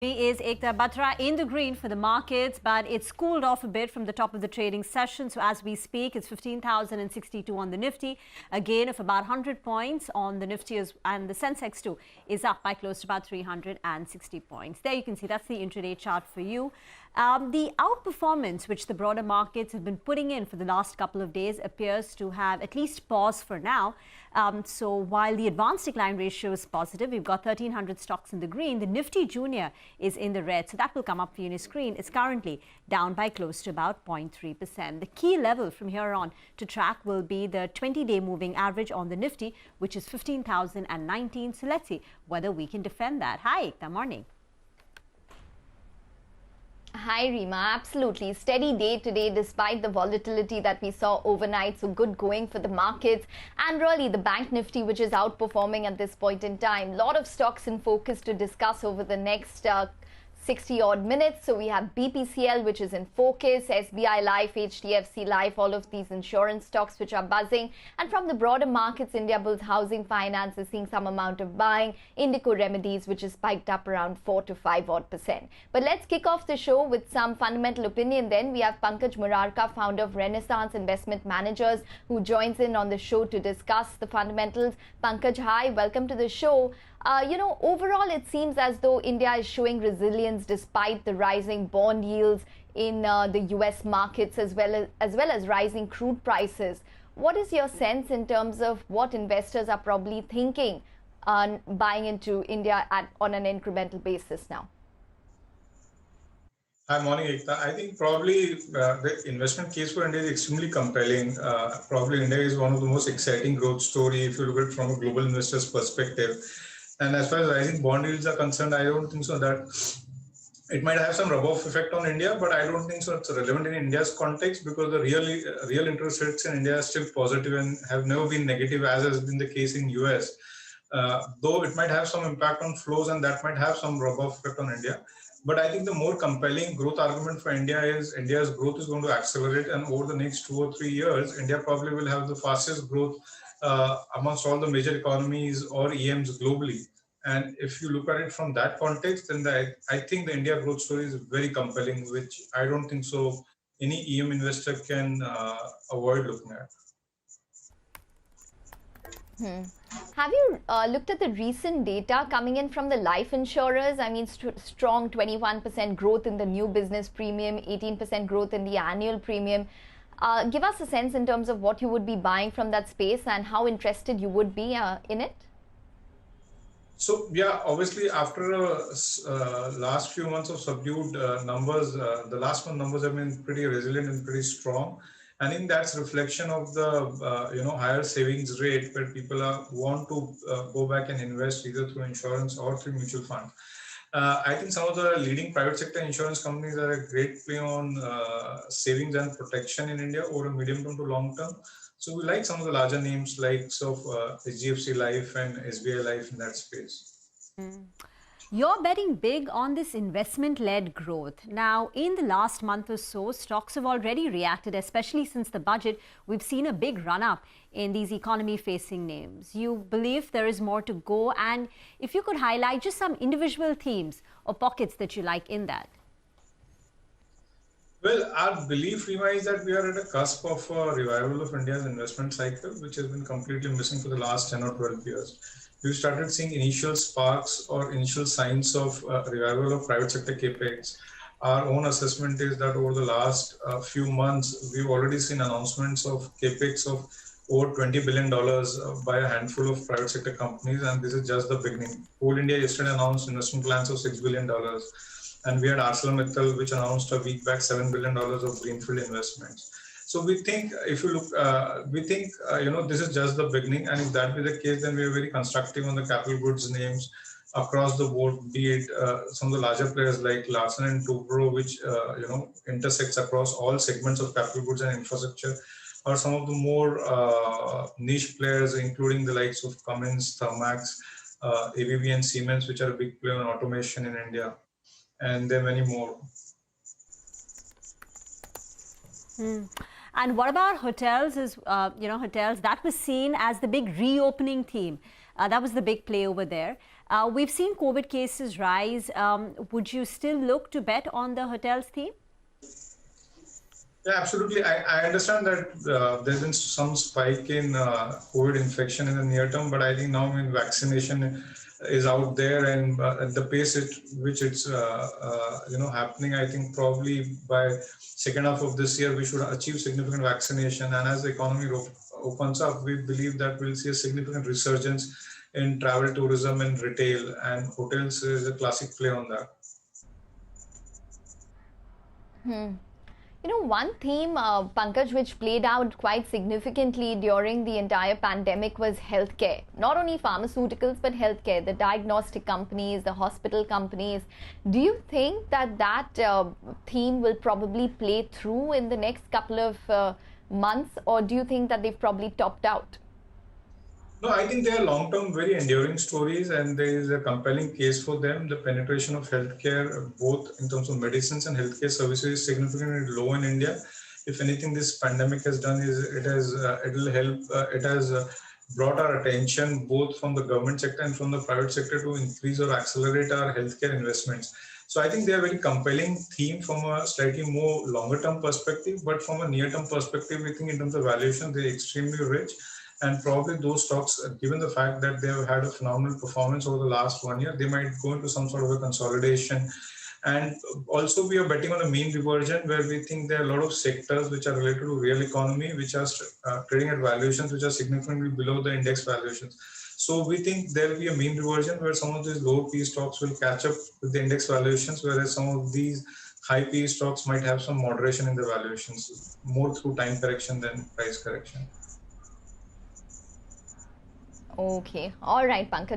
Is Ekta Batra in the green for the markets, but it's cooled off a bit from the top of the trading session. So as we speak, it's 15,062 on the Nifty, a gain of about 100 points on the Nifty, and the Sensex too is up by close to about 360 points. There you can see that's the intraday chart for you. The outperformance which the broader markets have been putting in for the last couple of days appears to have at least paused for now. So while the advanced decline ratio is positive, we've got 1,300 stocks in the green. The Nifty Junior is in the red, so that will come up for you on your screen. It's currently down by close to about 0.3%. The key level from here on to track will be the 20-day moving average on the Nifty, which is 15,019. So let's see whether we can defend that. Hi, Ekta, morning. Hi, Rima. Absolutely. Steady day today despite the volatility that we saw overnight. So good going for the markets. And really the Bank Nifty, which is outperforming at this point in time. A lot of stocks in focus to discuss over the next 60 odd minutes. So we have BPCL, which is in focus, SBI Life, HDFC Life, all of these insurance stocks which are buzzing. And from the broader markets, Indiabulls Housing Finance is seeing some amount of buying. Indico Remedies, which is spiked up around 4 to 5 odd percent. But let's kick off the show with some fundamental opinion then. We have Pankaj Murarka, founder of Renaissance Investment Managers, who joins in on the show to discuss the fundamentals. Pankaj, hi, welcome to the show. Overall, it seems as though India is showing resilience despite the rising bond yields in the US markets as well as rising crude prices. What is your sense in terms of what investors are probably thinking on buying into India on an incremental basis now? Hi, morning, Ekta. I think probably the investment case for India is extremely compelling. Probably India is one of the most exciting growth story if you look at it from a global investor's perspective. And as far as rising bond yields are concerned, I don't think so that it might have some rub-off effect on India, but I don't think so it's relevant in India's context because the real interest rates in India are still positive and have never been negative as has been the case in US. Though it might have some impact on flows and that might have some rub-off effect on India. But I think the more compelling growth argument for India is India's growth is going to accelerate, and over the next 2 or 3 years, India probably will have the fastest growth amongst all the major economies or EMs globally. And if you look at it from that context, then I think the India growth story is very compelling, which I don't think so any EM investor can avoid looking at. Have you looked at the recent data coming in from the life insurers? I mean, strong 21% growth in the new business premium, 18% growth in the annual premium. Give us a sense in terms of what you would be buying from that space and how interested you would be in it. So, yeah, obviously after last few months of subdued numbers, the last month numbers have been pretty resilient and pretty strong. I think that's a reflection of the higher savings rate where people want to go back and invest either through insurance or through mutual funds. I think some of the leading private sector insurance companies are a great play on savings and protection in India over a medium term to long term. So we like some of the larger names like HDFC Life and SBI Life in that space. You're betting big on this investment-led growth. Now, in the last month or so, stocks have already reacted, especially since the budget. We've seen a big run-up in these economy-facing names. You believe there is more to go, and if you could highlight just some individual themes or pockets that you like in that. Well, our belief, Rima, is that we are at a cusp of a revival of India's investment cycle, which has been completely missing for the last 10 or 12 years. We've started seeing initial sparks or initial signs of revival of private sector capex. Our own assessment is that over the last few months, we've already seen announcements of capex of over $20 billion by a handful of private sector companies, and this is just the beginning. Coal India yesterday announced investment plans of $6 billion. And we had ArcelorMittal, which announced a week back $7 billion of greenfield investments. So we think, if you look, this is just the beginning. And if that be the case, then we are very constructive on the capital goods names across the board, be it some of the larger players like Larsen and Toubro, which, intersects across all segments of capital goods and infrastructure, or some of the more niche players, including the likes of Cummins, Thermax, ABB and Siemens, which are a big player on automation in India. And there are many more. And what about hotels? Hotels that was seen as the big reopening theme. That was the big play over there. We've seen COVID cases rise. Would you still look to bet on the hotels theme? Yeah, absolutely. I understand that there's been some spike in COVID infection in the near term, but I think now when vaccination is out there and at the pace at which it's happening, I think probably by second half of this year we should achieve significant vaccination. And as the economy opens up, we believe that we'll see a significant resurgence in travel, tourism, and retail. And hotels is a classic play on that. You know, one theme, Pankaj, which played out quite significantly during the entire pandemic was healthcare. Not only pharmaceuticals, but healthcare, the diagnostic companies, the hospital companies. Do you think that theme will probably play through in the next couple of months, or do you think that they've probably topped out? No, I think they are long-term, very enduring stories, and there is a compelling case for them. The penetration of healthcare, both in terms of medicines and healthcare services, is significantly low in India. If anything, this pandemic has done is it has brought our attention both from the government sector and from the private sector to increase or accelerate our healthcare investments. So I think they are very compelling theme from a slightly more longer-term perspective, but from a near-term perspective, we think in terms of valuation, they're extremely rich. And probably those stocks, given the fact that they have had a phenomenal performance over the last 1 year, they might go into some sort of a consolidation. And also we are betting on a mean reversion, where we think there are a lot of sectors which are related to real economy, which are trading at valuations which are significantly below the index valuations. So we think there will be a mean reversion where some of these low P stocks will catch up with the index valuations, whereas some of these high P stocks might have some moderation in the valuations, more through time correction than price correction. Okay. All right, Pankaj.